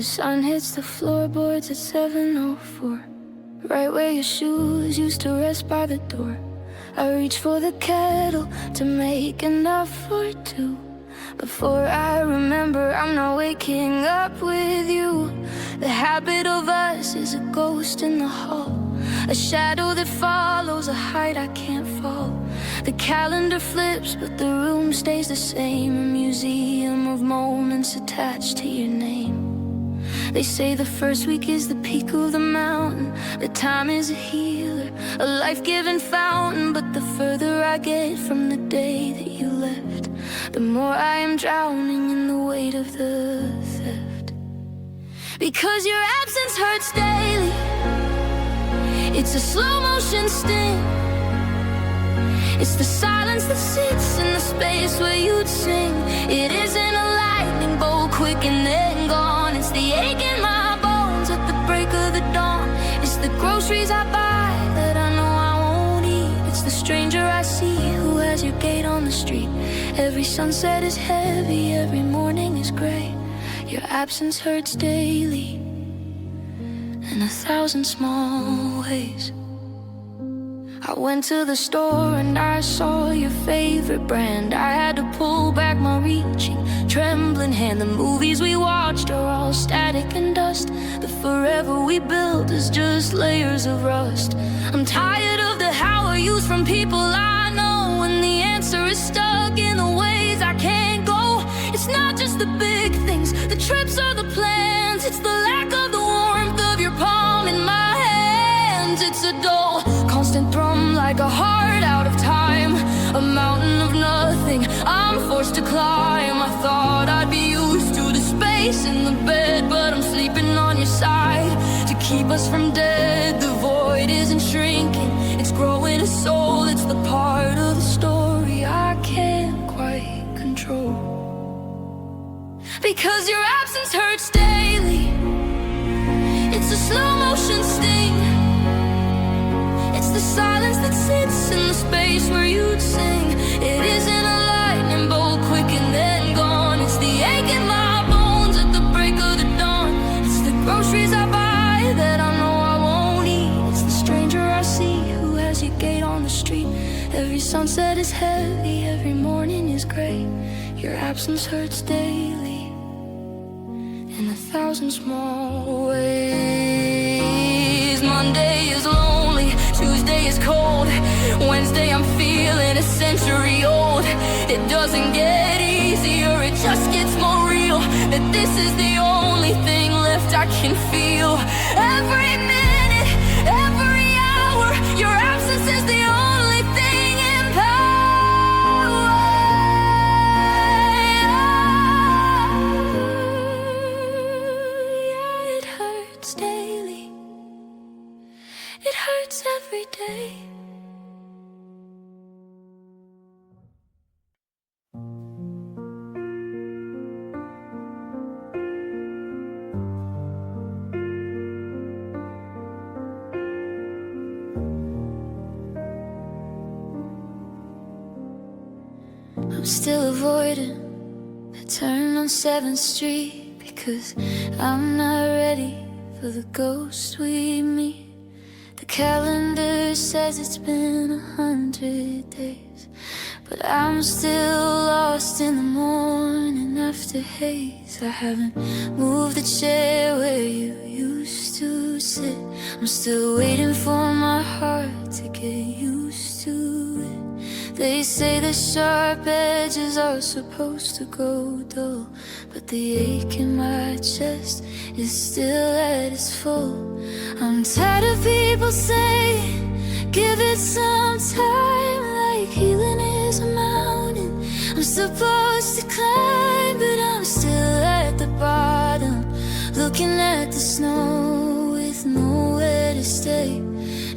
sun hits the floorboards at 7:04, right where your shoes used to rest by the door. I reach for the kettle to make enough for two. Before I remember, I'm not waking up with you. The habit of us is a ghost in the hall, a shadow that follows a height I can't fall. The calendar flips, but the room stays the same, a museum of moments attached to your name. They say the first week is the peak of the mountain, that time is a healer, a life-giving fountain. But the further I get from the day that you left, the more I am drowning in the weight of the theft. Because your absence hurts daily, it's a slow-motion sting. It's the silence that sits in the space where you'd sing. It isn't a lightning bolt, quick and then gone. It's the ache in my bones at the break of the dawn. It's the groceries I buy that I know I won't eat. It's the stranger I see who has your gate on the street. Every sunset is heavy, every morning is gray. Your absence hurts daily, in 1,000 small ways. I went to the store and I saw your favorite brand. I had to pull back my reaching, trembling hand. The movies we watched are all static and dust. The forever we built is just layers of rust. I'm tired of the how are yous from people I know, when the answer is stuck in the ways I can't go. It's not just the big things, the trips or the plans. It's the lack of the warmth of your palm in my hands. It's a dull, constant thrum like a heart out of time, a mountain of nothing I'm forced to climb. I thought I'd be used to the space in the bed, but I'm sleeping on your side to keep us from dead. The void isn't shrinking, it's growing a soul. It's the part of the story I can't quite control. Because your absence hurts daily, it's a slow-motion sting. It's the silence that sits in the space where you'd sing. It isn't a lightning bolt, quick and then gone. It's the ache in my bones at the break of the dawn. It's the groceries I buy that I know I won't eat. It's the stranger I see who has your gate on the street. Every sunset is heavy, every morning is gray. Your absence hurts daily, in 1,000 small ways. Monday is lonely, Tuesday is cold, Wednesday I'm feeling a century old. It doesn't get easier, it just gets more real, that this is the only thing left I can feel. Every minute, every hour, your absence is the only thing in power. Yeah, it hurts daily, it hurts every day. I'm still avoiding the turn on 7th Street, because I'm not ready for the ghost we meet. The calendar says it's been 100 days, but I'm still lost in the morning after haze. I haven't moved the chair where you used to sit. I'm still waiting for my heart to get used to it. They say the sharp edges are supposed to go dull, but the ache in my chest is still at its full. I'm tired of people saying, give it some time, like healing is a mountain I'm supposed to climb. But I'm still at the bottom, looking at the snow with nowhere to stay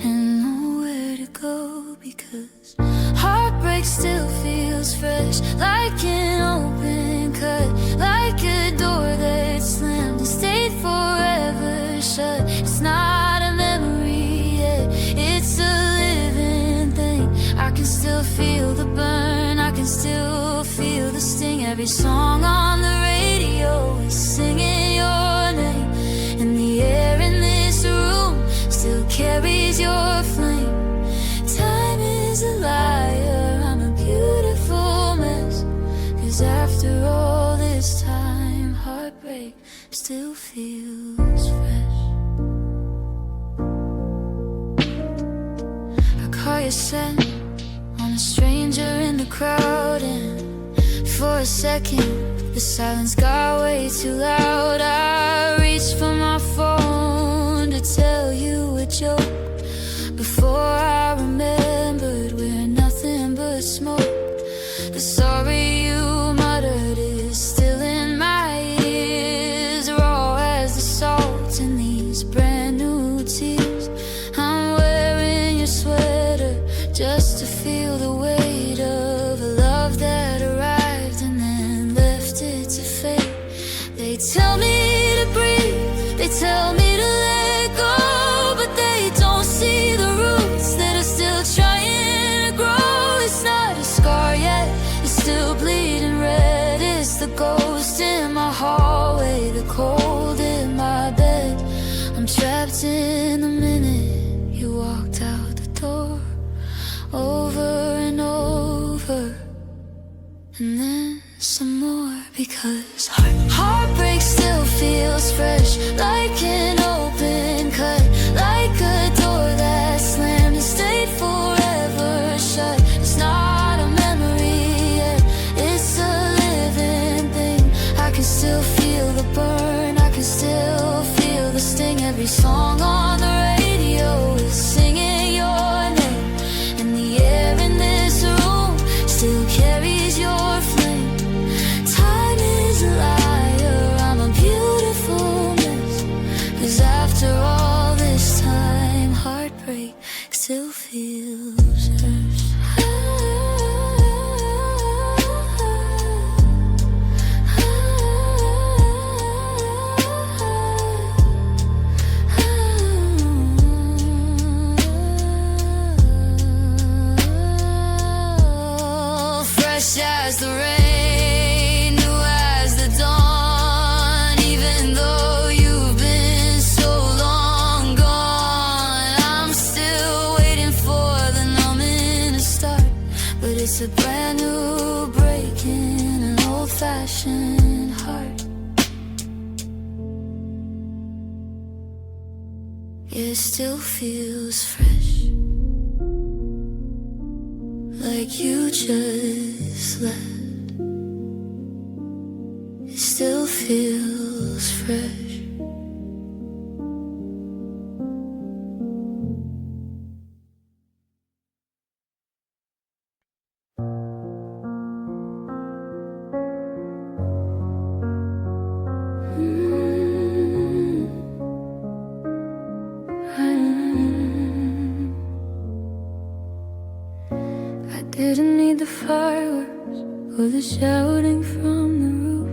and nowhere to go. Because heartbreak still feels fresh, like an open cut, like a door that slammed and stayed forever shut. It's not a memory yet, it's a living thing. I can still feel the burn, I can still feel the sting. Every song on the radio is singing your name. carries your flame. Time is a liar, I'm a beautiful mess. 'Cause after all this time, heartbreak still feels fresh. I call your scent on a stranger in the crowd, and for a second the silence got way too loud. I reached for my phone to tell you a joke before I remembered we're nothing but smoke. The sorry you muttered is still in my ears, raw as the salt in these brand new tears. I'm wearing your sweater just to feel the weight of a love that arrived and then left it to fade. They tell me to breathe, they tell me to let go, but they don't see the roots that are still trying to grow. It's not a scar yet, it's still bleeding red. It's the ghost in my hallway, the cold in my bed. I'm trapped in the minute you walked out the door, over and over, and then some more. Because heartbreak still feels fresh, like an open cut, like a door that slammed and stayed forever shut. It's not a memory yet, it's a living thing. I can still feel the burn, I can still feel the sting. Every song on the radio is singing your name, and the air in this room still carries your flame. Time is a liar, I'm a beautiful mess. 'Cause after all this time, heartbreak still feels fresh. Fresh as the rain, new as the dawn. Even though you've been so long gone, I'm still waiting for the numbing to start. But it's a brand new break in an old-fashioned heart. It still feels fresh, like you just left. It still feels fresh. I didn't need the fireworks or the shouting from the roof.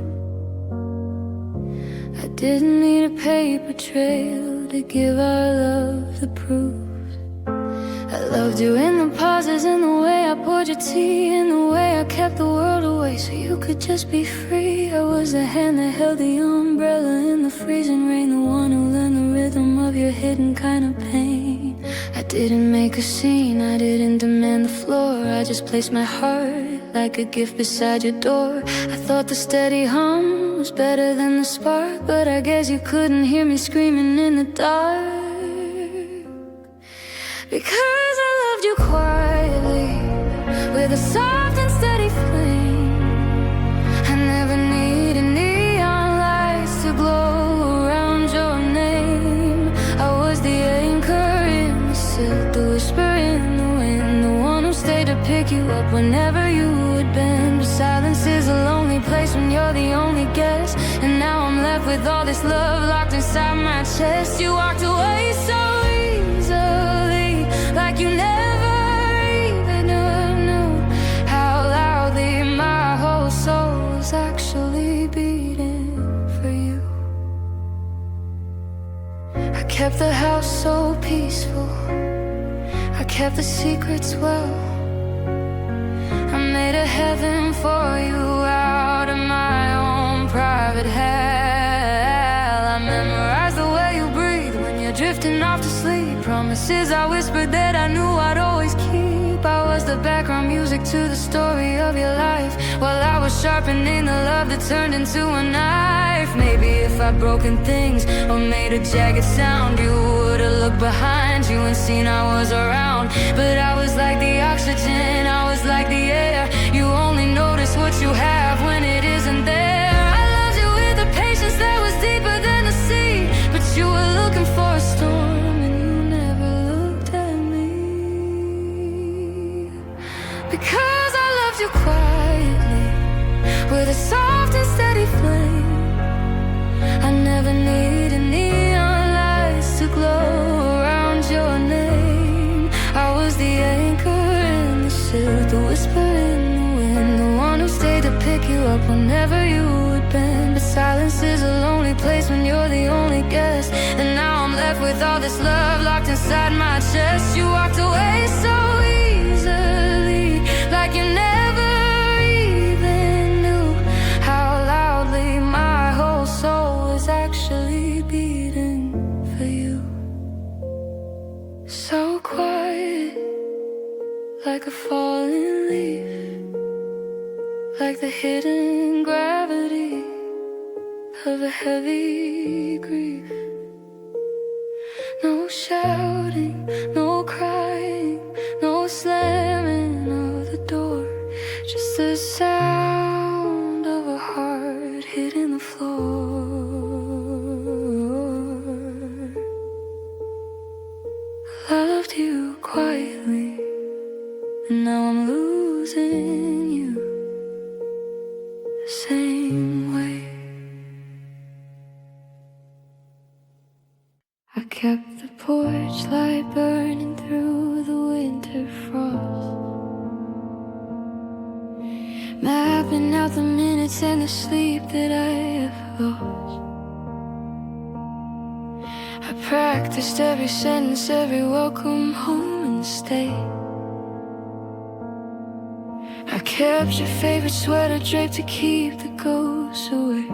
I didn't need a paper trail to give our love the proof. I loved you in the pauses, in the way I poured your tea, in the way I kept the world away so you could just be free. I was the hand that held the umbrella in the freezing rain, the one who learned the rhythm of your hidden kind of pain. I didn't make a scene, I didn't demand the floor. I just placed my heart like a gift beside your door. I thought the steady hum was better than the spark, but I guess you couldn't hear me screaming in the dark. Because I loved you quietly, with a soft and steady flame. I never needed neon lights to glow around your name. I was the anchor in the silk, the whisper in the wind, the one who stayed to pick you up whenever you had been. But silence is a lonely place when you're the only guest, and now I'm left with all this love locked inside my chest. You walked away so easily, like you never even knew how loudly my whole soul was actually beating for you. I kept the house so peaceful, I kept the secrets well. I made a heaven for you out of my own private hell. I memorized the way you breathe when you're drifting off to sleep. Promises I whispered that I knew I'd always keep. I was the background music to the story of your life, while I was sharpening the love that turned into a knife. Maybe if I'd broken things or made a jagged sound, you would've looked behind you and seen I was around. But I was like the oxygen, I was like the air. You only notice what you have when it isn't there. I loved you with a patience that was deeper than the sea, but you were looking for a storm and you never looked at me. Because I loved you quietly, with a soft and steady flame. I never needed neon lights to glow around your name. I was the anchor in the silk, the whisper in the wind, the one who stayed to pick you up whenever you would bend. But silence is a lonely place when you're the only guest, and now I'm left with all this love locked inside my chest. You walked away so easily, like you never even knew how loudly my whole soul was actually beating for you. So quiet, like a falling leaf, like the hidden gravity of a heavy grief. No shouting, no crying, no slamming of the door, just the sound of a heart hitting the floor. I loved you quietly, and now I'm losing you the same way. I kept the porch light burning through the winter frost, mapping out the minutes and the sleep that I have lost. I practiced every sentence, every welcome home and stay. I kept your favorite sweater draped to keep the ghosts away.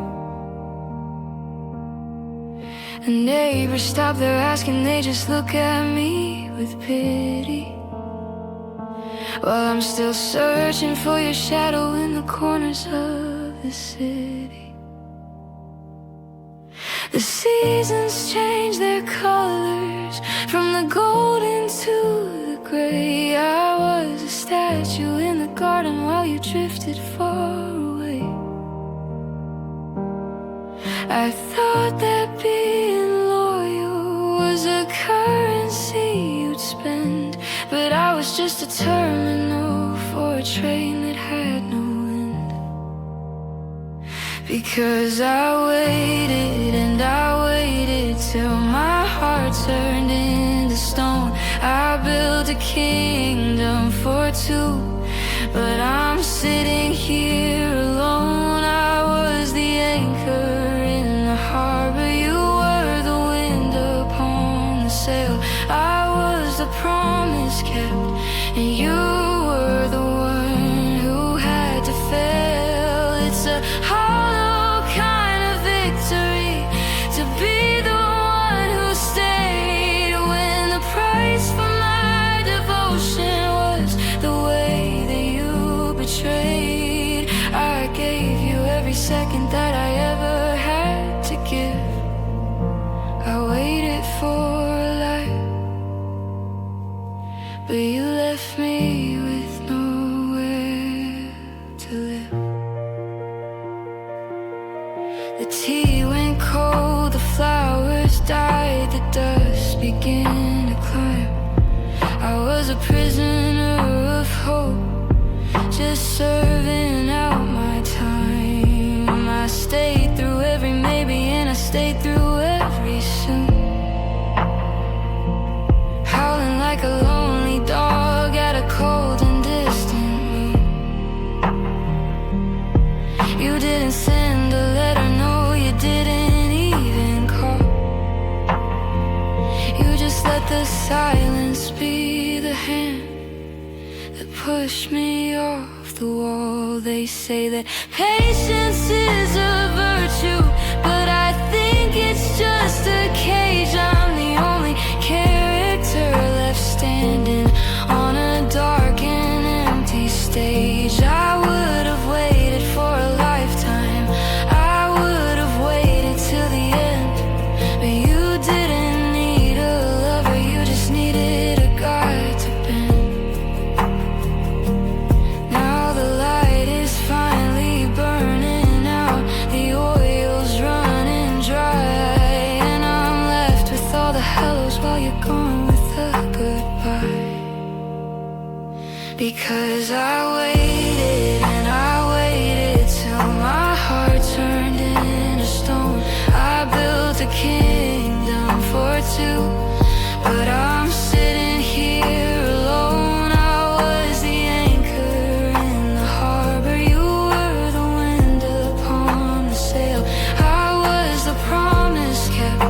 The neighbors stop their asking, they just look at me with pity, while I'm still searching for your shadow in the corners of the city. The seasons change their colors from the golden to the gray. I was a statue in the garden while you drifted far away. I thought that being loyal was a currency you'd spend, but I was just a terminal for a train that had no end. Because I waited and I waited till my heart turned into stone. I built a kingdom for two, but I'm sitting here alone. I was the anchor in the harbor, you were the wind upon the sail. I was the promise kept, and you were the one who had to fail. It's a hollow kind of victory to be the one who stayed when the price for my devotion was the way that you betrayed. I gave you every second that I ever had to give. I waited for a light, but you left me with nowhere to live. The tea went cold, the flowers died, the dust began to climb. I was a prisoner of hope, just serving out my time. I stayed through every maybe, and I stayed through every soon, howling like a lonely dog at a cold and distant moon. You didn't send a letter, no, you didn't even call. You just let the silence be the hand that pushed me off the wall. They say that patience is a virtue, but I think it's just a cage. I'm the only close while you're gone with a goodbye. Because I waited and I waited till my heart turned into stone. I built a kingdom for two, but I'm sitting here alone. I was the anchor in the harbor, you were the wind upon the sail. I was the promise kept,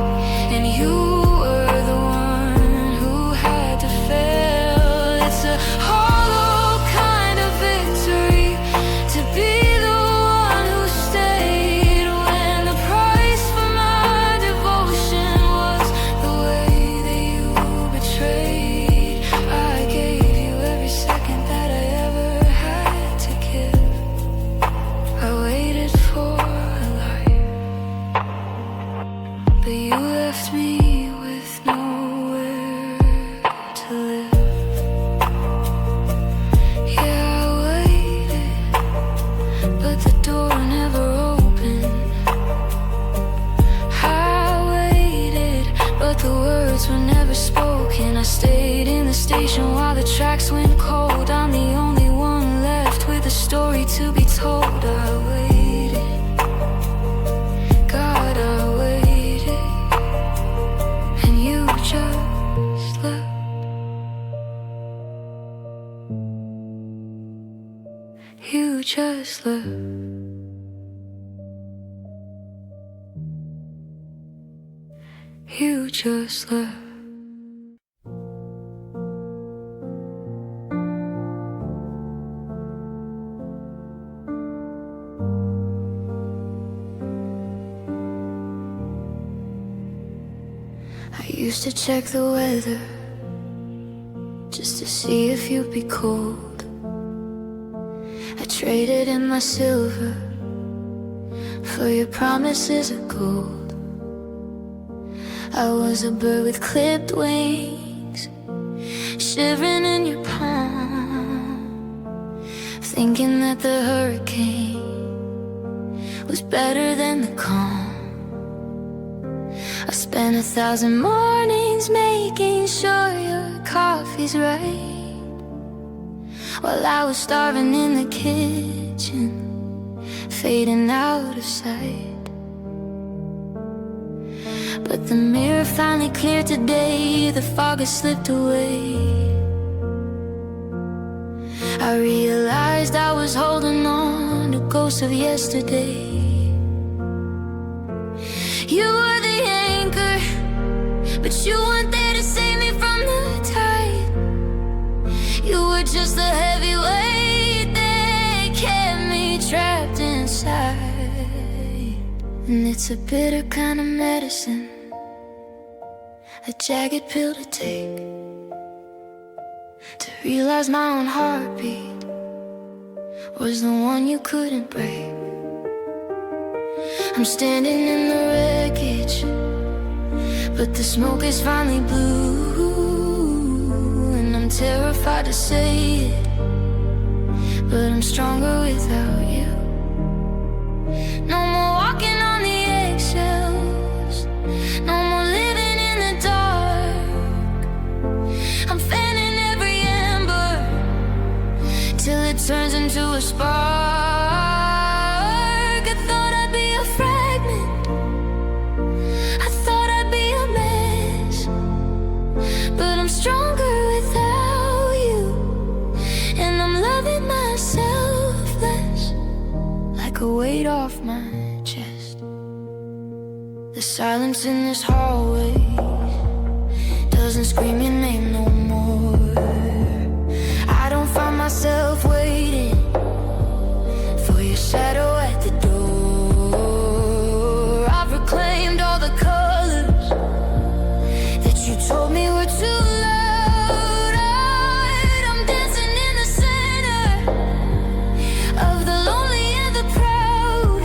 and you were the one who had to fail. It's a hollow kind of victory to be the one who stayed when the price for my devotion was the way that you betrayed. I gave you every second that I ever had to give. I waited for a life, but you left me with nowhere to live. Yeah, I waited, but the door never opened. I waited, but the words were never spoken. I stayed in the station while the tracks went cold. I'm the only one left with a story to be told. I waited, God, I waited, and you just left. You just left. You just left. I used to check the weather just to see if you'd be cold. I traded in my silver for your promises of gold. I was a bird with clipped wings, shivering in your palm, thinking that the hurricane was better than the calm. I spent 1,000 mornings making sure your coffee's right, while I was starving in the kitchen, fading out of sight. But the mirror finally cleared today, the fog has slipped away. I realized I was holding on to ghosts of yesterday. You were the anchor, but you weren't there to save me from the tide. You were just the heavy weight that kept me trapped inside. And it's a bitter kind of medicine, a jagged pill to take, to realize my own heartbeat was the one you couldn't break. I'm standing in the wreckage, but the smoke is finally blue, and I'm terrified to say it, but I'm stronger without you. No more walking on the eggshells, no more living in the dark. I'm fanning every ember till it turns into a spark. I thought I'd be a fragment, I thought I'd be a mess, but I'm stronger without you, and I'm loving myself less, like a weight off my chest. The silence in this hallway doesn't scream your name no more. I don't find myself waiting for your shadow at the door. I've reclaimed all the colors that you told me were too loud. I'm dancing in the center of the lonely and the proud.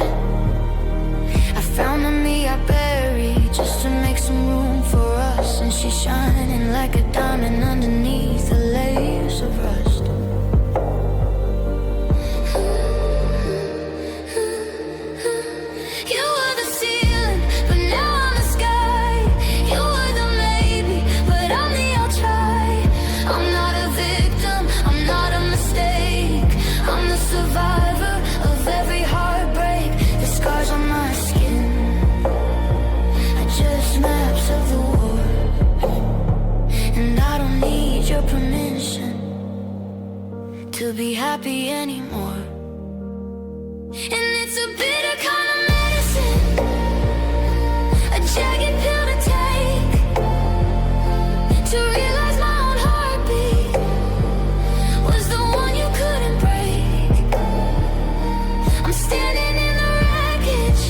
I found the me I buried just to make some room for us, and she's shining like a diamond underneath the layers of rust. You were the ceiling, but now I'm the sky. You were the maybe, permission to be happy anymore. And it's a bitter kind of medicine, a jagged pill to take, to realize my own heartbeat was the one you couldn't break. I'm standing in the wreckage,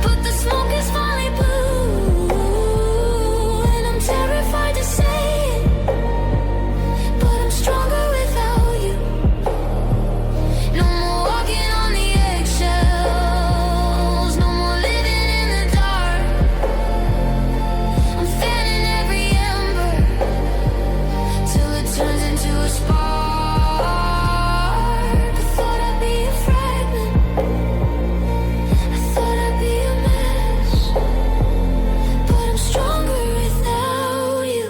but the smoke is finally blue, and I'm terrified to say it, but I'm stronger without you. No more walking on the eggshells, no more living in the dark. I'm fanning every ember till it turns into a spark. I thought I'd be a fragment, I thought I'd be a mess, but I'm stronger without you,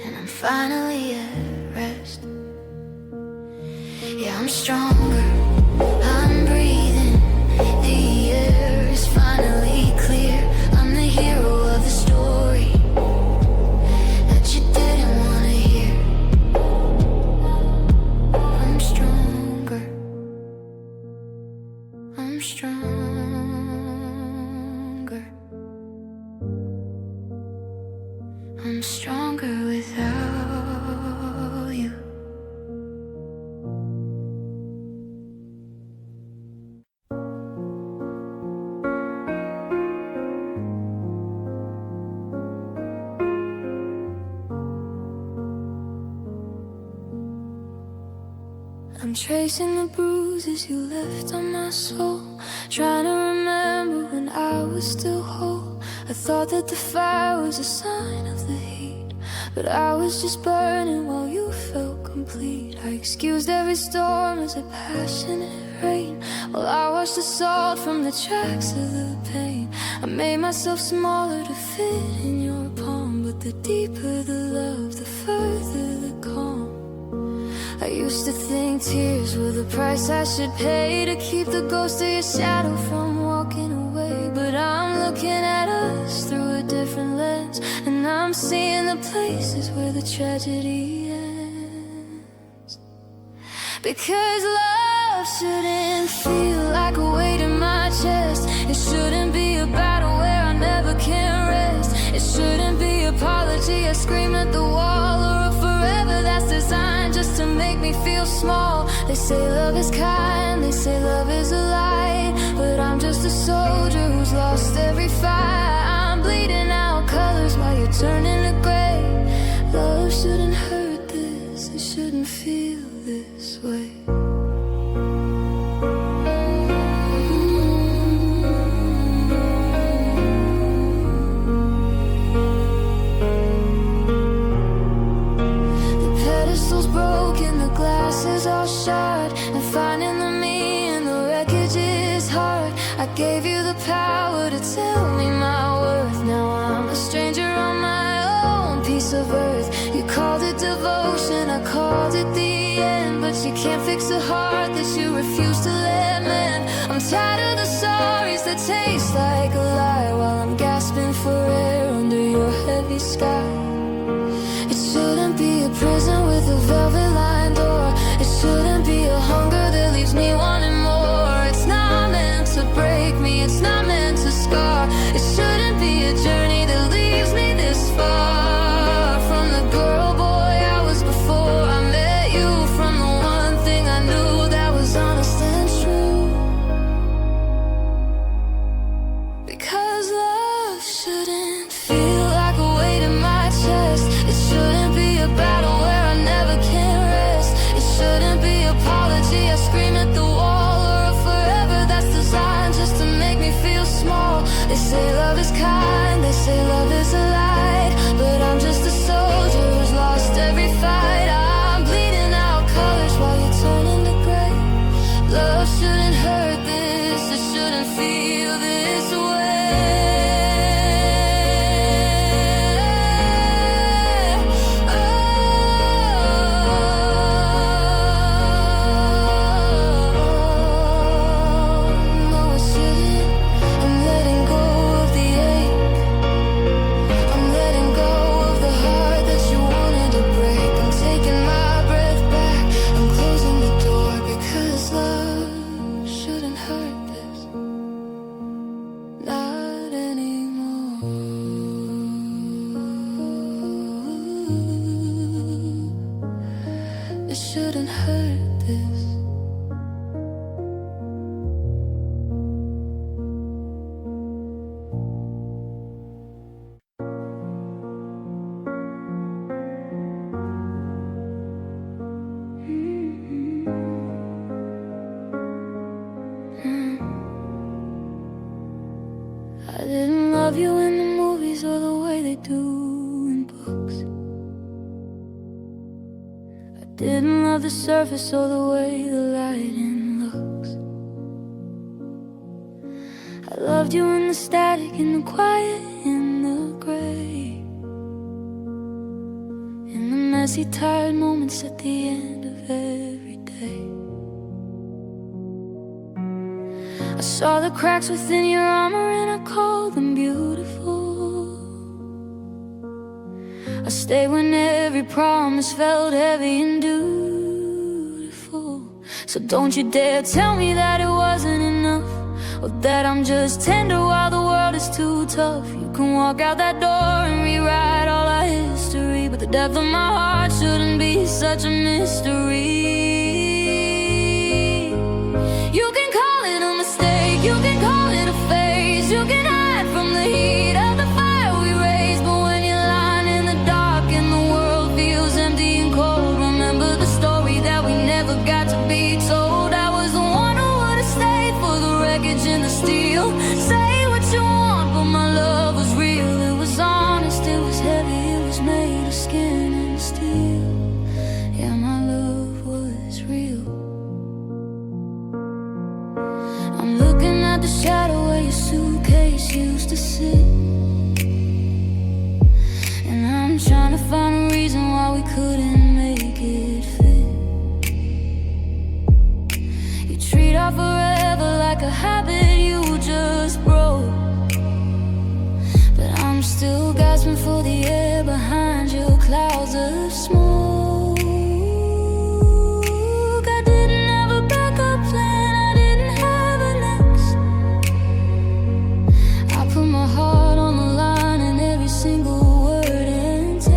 and I'm finally at rest. Yeah, I'm stronger, I'm breathing, the air is finally clear. I'm the hero of the story that you didn't want to hear. I'm stronger, I'm stronger, I'm stronger without you. I'm tracing the bruises you left on my soul, trying to remember when I was still whole. I thought that the fire was a sign of the heat, but I was just burning while you felt complete. I excused every storm as a passionate rain, while I washed the salt from the tracks of the pain. I made myself smaller to fit in your palm, but the deeper the love, the further the calm. I used to think tears were the price I should pay to keep the ghost of your shadow from walking away. But I'm looking at us through a different lens, and I'm seeing the places where the tragedy ends. Because love shouldn't feel like a weight in my chest. It shouldn't be a battle where I never can rest. It shouldn't be apology I scream at the wall, or a forever that's designed just to make me feel small. They say love is kind, they say love is a light, but I'm just a soldier who's lost every fight. I'm bleeding out colors while you're turning to gray. Love shouldn't hurt this, it shouldn't feel this way. Broken, the glass is all shard, and finding the me in the wreckage is hard. I gave you the power to tell me my worth. Now I'm a stranger on my own piece of earth. You called it devotion, I called it the end, but you can't fix a heart that you refuse to let mend. I'm tired of the stories that taste like a lie, while I'm gasping for air under your heavy sky. It shouldn't be a prison with a velvet lined door. It shouldn't be a hunger that leaves me wanting more. It's not meant to break me, it's not meant to scar. It shouldn't be a journey that leaves me this far from the girl boy I was before I met you, from the one thing I knew that was honest and true. Because love shouldn't feel like a weight in my chest. It shouldn't be a battle where I never can rest. It shouldn't be apology I scream at the wall, or a forever that's designed just to make me feel small. They say love is kind, they say love is a light, but I'm just a soldier who's lost every fight. I'm bleeding out colors while you're turning to gray. Love shouldn't hurt this, it shouldn't feel this way. Didn't love the surface or the way the lighting looks. I loved you in the static, in the quiet, in the gray, in the messy, tired moments at the end of every day. I saw the cracks within your armor and I called them beautiful. I stayed when every promise felt heavy and dutiful. So don't you dare tell me that it wasn't enough, or that I'm just tender while the world is too tough. You can walk out that door and rewrite all our history, but the depth of my heart shouldn't be such a mystery. You can call it a mistake, you can call it a phase, you can hide from the heat of the fire we raised, but when you're lying in the dark and the world feels empty and cold, remember the story that we never got to be told. I was the one who would have stayed for the wreckage and the steel. Say what you want, but my love was real. It was honest, it was heavy, it was made of skin and steel. Yeah, my love was real. I'm looking at the shadow where your suitcase used to sit, and I'm trying to find a reason why we couldn't make it fit. You treat our forever like a habit you just broke, but I'm still gasping for the air behind your clouds of smoke. I didn't have a backup plan, I didn't have an ex. I put my heart on the line in every single word and text.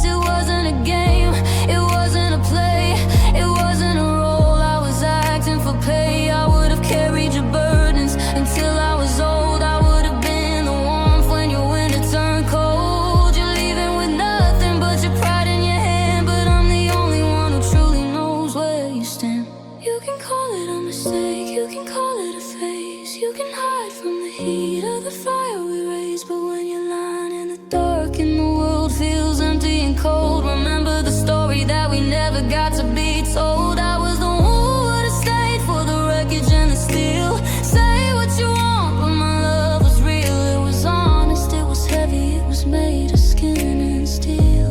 It wasn't a game, it wasn't a play, it wasn't a role I was acting for pay. I would have carried your burdens until I was old. I would have been the warmth when your winter turned cold. You're leaving with nothing but your pride in your hand, but I'm the only one who truly knows where you stand. You can call it a mistake, you can call it a phase, you can hide from the heat of the fire we raised, but when you're lying in the dark and the world feels empty and cold, remember the story that we never got to be told. I was the one who would have stayed for the wreckage and the steel. Say what you want, but my love was real. It was honest, it was heavy, it was made of skin and steel.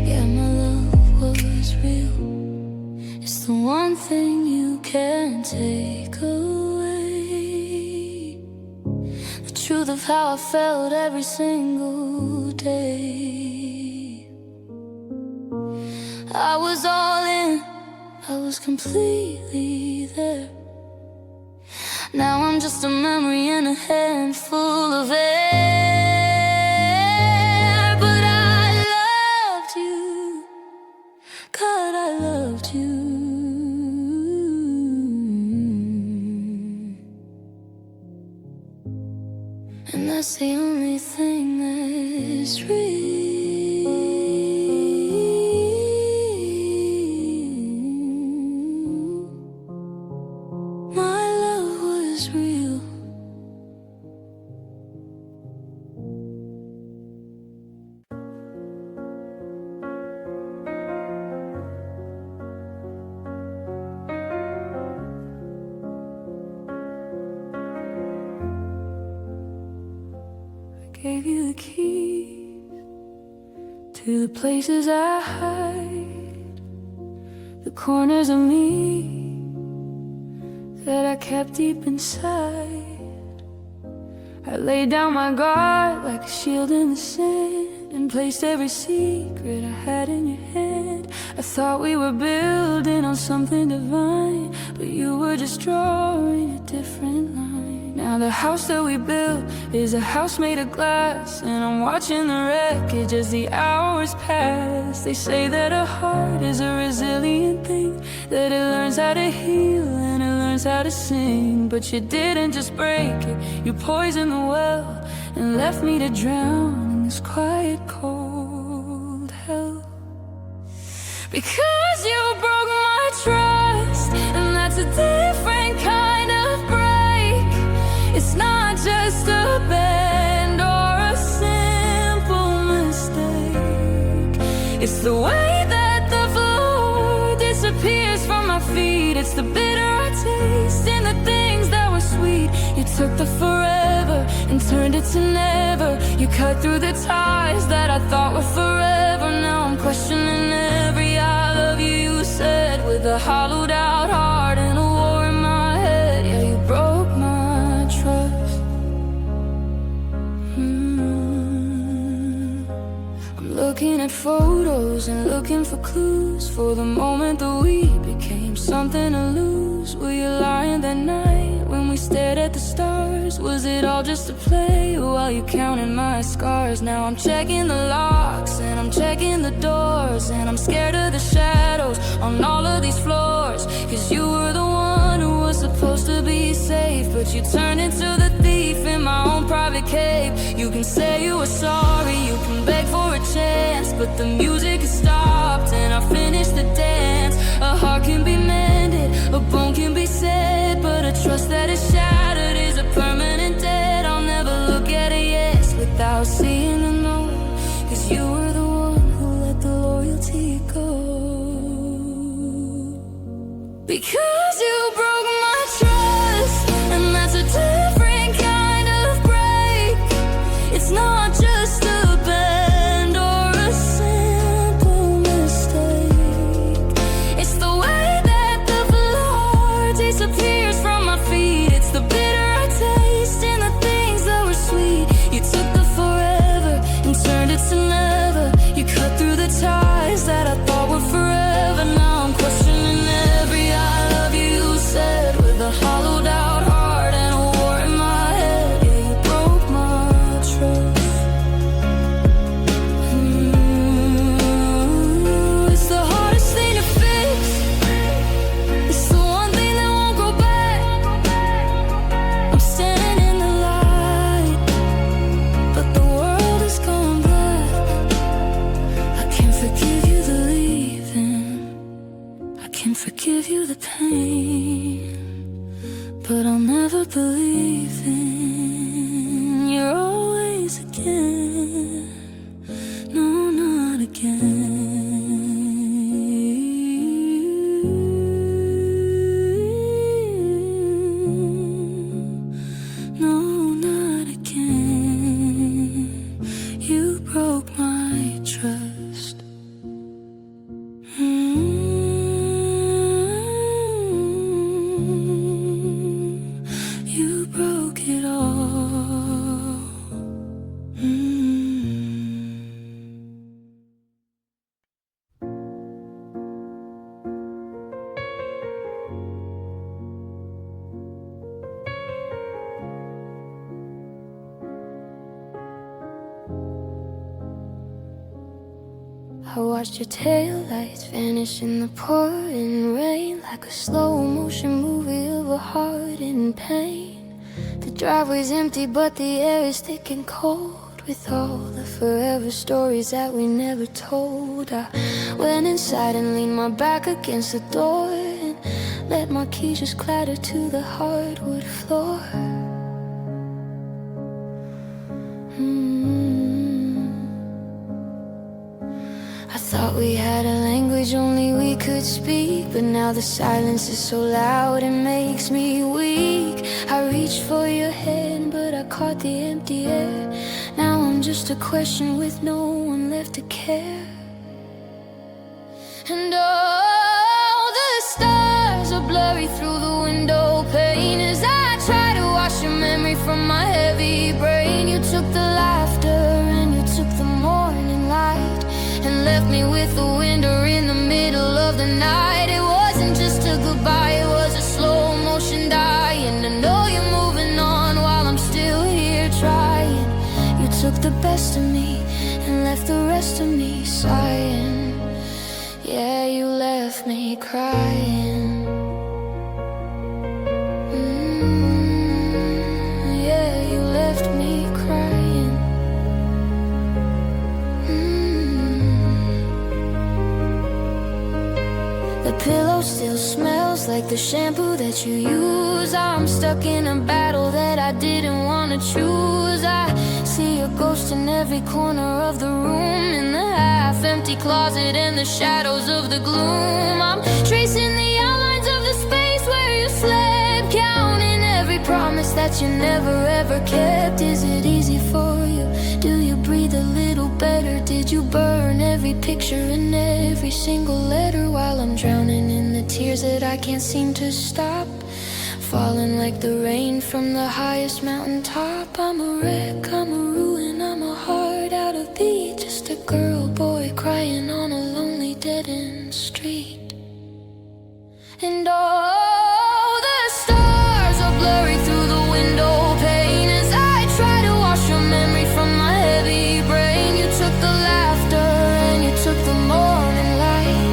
Yeah, my love was real. It's the one thing you can't take away, the truth of how I felt every single day. I was all in, I was completely there. Now I'm just a memory in a handful of air. But I loved you, God, I loved you. And that's the only thing that's real. My love was real. Gave you the keys to the places I hide, the corners of me that I kept deep inside. I laid down my guard like a shield in the sand, and placed every secret I had in your hand. I thought we were building on something divine, but you were just drawing a different line. Now the house that we built is a house made of glass, and I'm watching the wreckage as the hours pass. They say that a heart is a resilient thing, that it learns how to heal and it learns how to sing. But you didn't just break it, you poisoned the well and left me to drown in this quiet, cold hell. Because you broke my trust, and that's a different kind of break. It's not just a bend or a simple mistake. It's the the way that the floor disappears from my feet. It's the bitter I taste in the things that were sweet. You took the forever and turned it to never. You cut through the ties that I thought were forever. Now I'm questioning every I love you you said, with a hollowed out heart and a war in my head. Yeah, you broke my trust. I'm looking at photos and looking for clues, for the moment that we became something to lose. Were you lying that night when we stared at the stars? Was it all just a play while you counted my scars? Now I'm checking the locks and I'm checking the doors, and I'm scared of the shadows on all of these floors. Cause you were the one who was supposed to be safe, but you turned into the thief in my own private cave. You can say you were sorry, you can beg for a chance, but the music has stopped and I finished the dance. A heart can be mended, a bone can be said, but a trust that is shattered is a permanent debt. I'll never look at a yes without seeing the no, cause you were the one who let the loyalty go. Because you broke my trust, and that's a different kind of break. It's not just a bend or a simple mistake. It's the way that the floor disappears from my feet. It's the bitter I taste in the things that were sweet. You took the forever and turned it to never. You cut through the ties that I thought were forever. Now I'm questioning every I love you you said, with a hollowed out heart and a war in my head. Yeah, you broke my trust. It's the hardest thing to fix. It's the one thing that won't go back. I'm standing in the light, but the world has gone black. I can't forgive you the leaving, I can forgive you the pain, but I'll never believe in you're always again. No, not again. No, not again. You broke my trust. You broke it all. I watched your taillights vanish in the pouring rain, like a slow motion movie of a heart in pain. The driveway's empty but the air is thick and cold, with all the forever stories that we never told. I went inside and leaned my back against the door, and let my keys just clatter to the hardwood floor. I thought we had a language only we could speak, but now the silence is so loud it makes me weak. I reached for your hand, but I caught the empty air. Now I'm just a question with no one left to care. And all the stars are blurry through the window pane as I try to wash your memory from my heavy brain. You took the laughter and you took the morning light, and left me with the winter in the middle of the night. It wasn't just a goodbye, it was a slow motion die. And I know you're moving on while I'm still here trying. You took the best of me and left the rest of me sighing. Yeah, you left me crying. Yeah, you left me crying. The pillow still smells like the shampoo that you use. I'm stuck in a battle that I didn't want to choose. I see a ghost in every corner of the room, in the half half empty closet in the shadows of the gloom. I'm tracing the outlines of the space where you slept, counting every promise that you never ever kept. Is it easy for you? Do you breathe a little better? Did you burn every picture and every single letter while I'm drowning in the tears that I can't seem to stop? Falling like the rain from the highest mountaintop. I'm a wreck, I'm a ruin, I'm a heart out of beat. Just a girl, boy crying on a lonely dead-end street. And all the stars are blurry through the window pane as I try to wash your memory from my heavy brain. You took the laughter and you took the morning light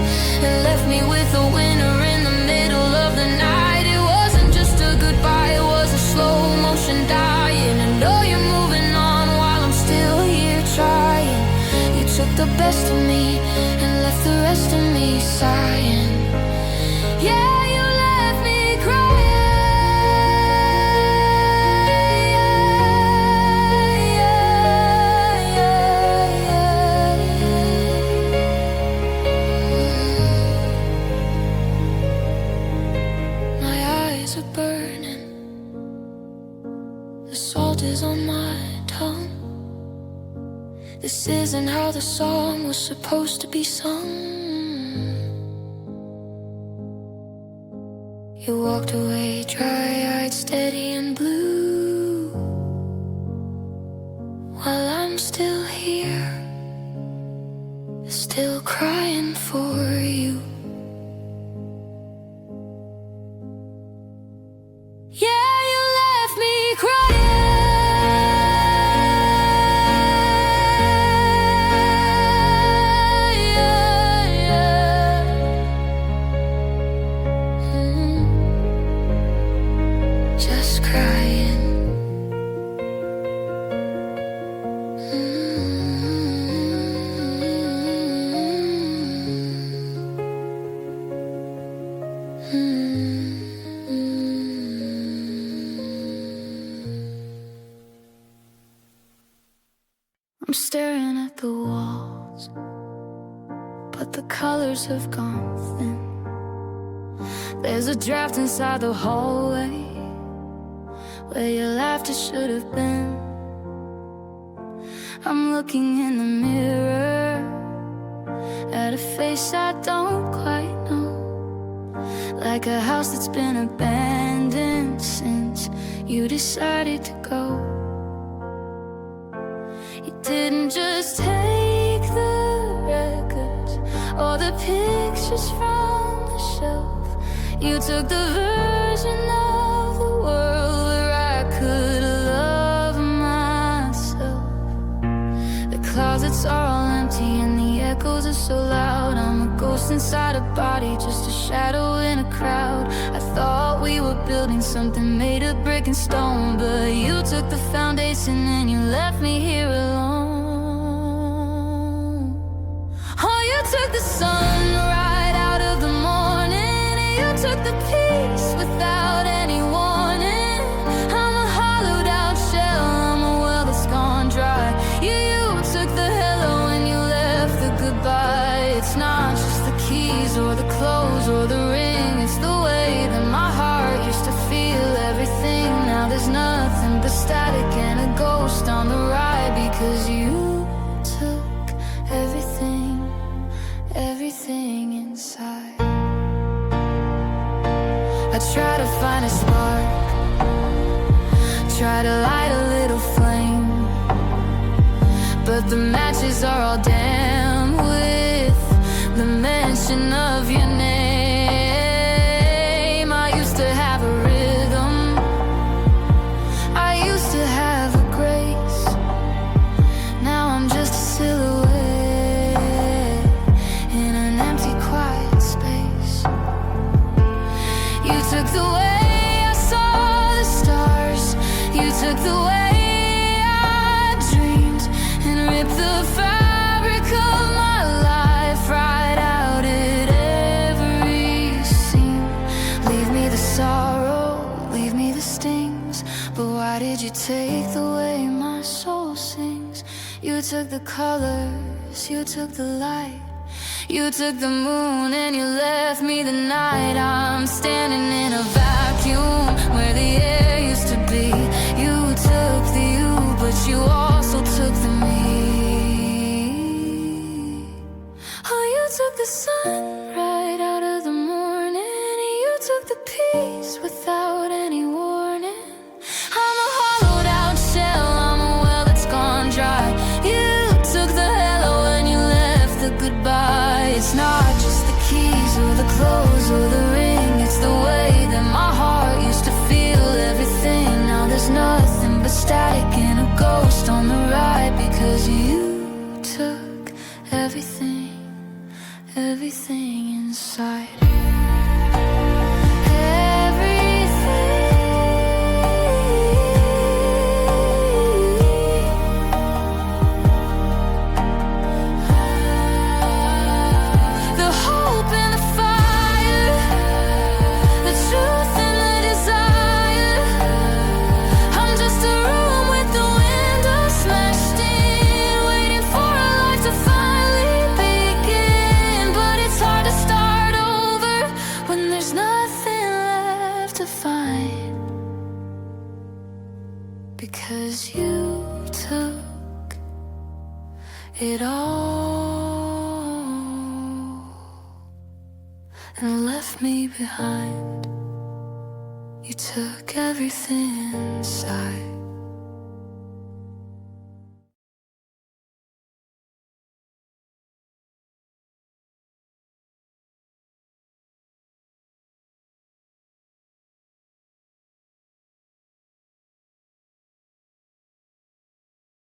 and left me with a winner in the middle of the night. It wasn't just a goodbye, it was a slow motion dying. And oh, you're moving on while I'm still here trying. You took the best of me and left the rest of me sighing. Yeah, you left me crying. My eyes are burning, the salt is on my tongue. This isn't how the song was supposed to be sung. You walked away dry-eyed, steady and blue, while I'm still here, still crying for you. Yeah, you left me crying. Just crying. I'm staring at the walls, but the colors have gone thin. There's a draft inside the hallway where your laughter should have been. I'm looking in the mirror at a face I don't quite know, like a house that's been abandoned since you decided to go. You didn't just take the records or the pictures from the shelf. You took the version of the world where I could love myself. The closets are all empty and the echoes are so loud. I'm a ghost inside a body, just a shadow in a crowd. I thought we were building something made of brick and stone, but you took the foundation and you left me here alone. Oh, you took the sun right out of the morning, and you took the peace without any warning. I'm a hollowed out shell, I'm a well that's gone dry. You took the hello and you left the goodbye. It's not just the keys or the clothes or the ring, it's the way that my heart used to feel everything. Now there's nothing but static and a ghost on the ride, because you took everything, everything inside. I try to find a spark, try to light a little flame, but the matches are all damn with the mention of your name. I used to have a rhythm, I used to have a grace. Now I'm just a silhouette in an empty, quiet space. You took the way I saw the stars, you took the way ripped the fabric of my life right out at every seam. Leave me the sorrow, leave me the stings, but why did you take the way my soul sings? You took the colors stars, you took the light. You took the moon and you left me the night. I'm standing in a vacuum where the air used to be. You took the you, but you also took the me. Oh, you took the sun right out of the morning. You took the peace without any warning. I'm a hollowed out shell, I'm a well that's gone dry. You took the hello and you left the goodbye. It's not just the keys or the clothes or the ring, it's the way that my heart used to feel everything. Now there's nothing but static and a ghost on the ride, because you took everything, everything inside. Because you took it all and left me behind. You took everything inside.